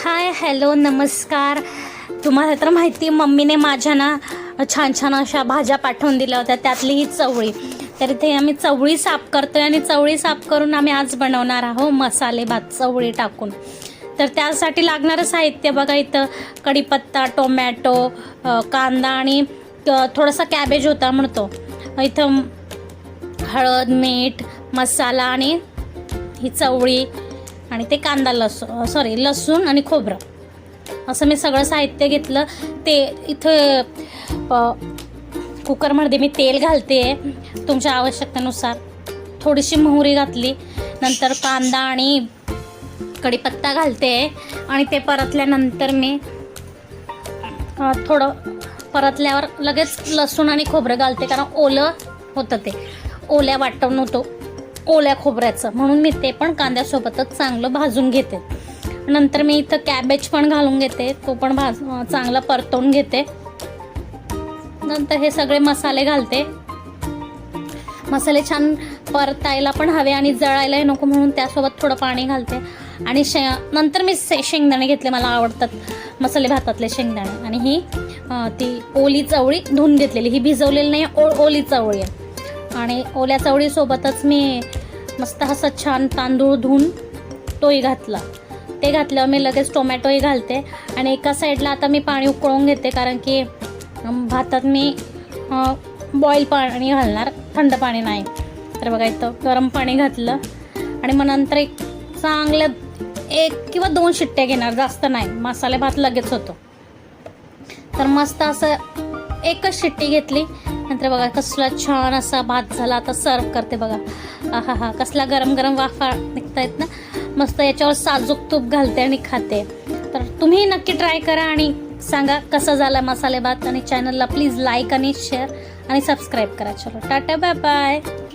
Hi hello नमस्कार. तुम्हाला तर माहिती मम्मीने माझ्या ना छान छान अशा भाज्या पाठवून दिल्या होत्या, त्यातली ही चवळी. तर इथे आम्ही चवळी साफ करतोय आणि चवळी साफ करून आम्ही आज बनवणार आहोत मसाले भात चवळी टाकून. तर त्यासाठी लागणारं साहित्य बघा, इथं कढीपत्ता, टोमॅटो, कांदा आणि थोडासा कॅबेज होता म्हणतो. इथं हळद, मीठ, मसाला आणि ही चवळी आणि ते कांदा लसूण आणि खोबरं असं मी सगळं साहित्य घेतलं. ते इथं कुकरमध्ये मी तेल घालते तुमच्या आवश्यकतेनुसार. थोडीशी मोहरी घातली, नंतर कांदा आणि कढीपत्ता घालते आणि ते परतल्यानंतर मी थोडं परतल्यावर लगेच लसूण आणि खोबरं घालते, कारण ओलं होतं, ते ओल्या वाटण होतं ओल्या खोबऱ्याचं, म्हणून मी ते पण कांद्यासोबतच चांगलं भाजून घेते. नंतर मी इथं कॅबेज पण घालून घेते, तो पण चांगला परतवून घेते. नंतर हे सगळे मसाले घालते. मसाले छान परतायला पण हवे आणि जळायलाही नको, म्हणून त्यासोबत थोडं पाणी घालते. आणि नंतर मी शेंगदाणे घेतले, मला आवडतात मसाले भातातले शेंगदाणे. आणि ही ती ओली चवळी धुवून घेतलेली, ही भिजवलेली नाही, ओली चवळी आहे. आणि ओल्या चवळीसोबतच मी मस्त असं छान तांदूळ धुवून तोही घातला. ते घातल्यावर मी लगेच टोमॅटोही घालते. आणि एका साईडला आता मी पाणी उकळून घेते, कारण की भातात मी बॉईल पाणी घालणार, थंड पाणी नाही. तर बघा इथं गरम पाणी घातलं आणि मग नंतर एक चांगल्या 1 किंवा 2 शिट्ट्या घेणार, जास्त नाही, मसाले भात लगेच होतो. तर मस्त असं एकच शिट्टी घेतली. नंतर बघा कसला छान असा भात झाला. आता सर्व करते बघा. आहा हा, कसला गरम गरम वाफा निघतायत ना मस्त. याच्यावर साजूक तूप घालते आणि खाते. तर तुम्ही नक्की ट्राय करा आणि सांगा कसा झाला मसाले भात. आणि चॅनलला प्लीज लाईक आणि शेअर आणि सबस्क्राईब करा. चलो टाटा, बाय बाय.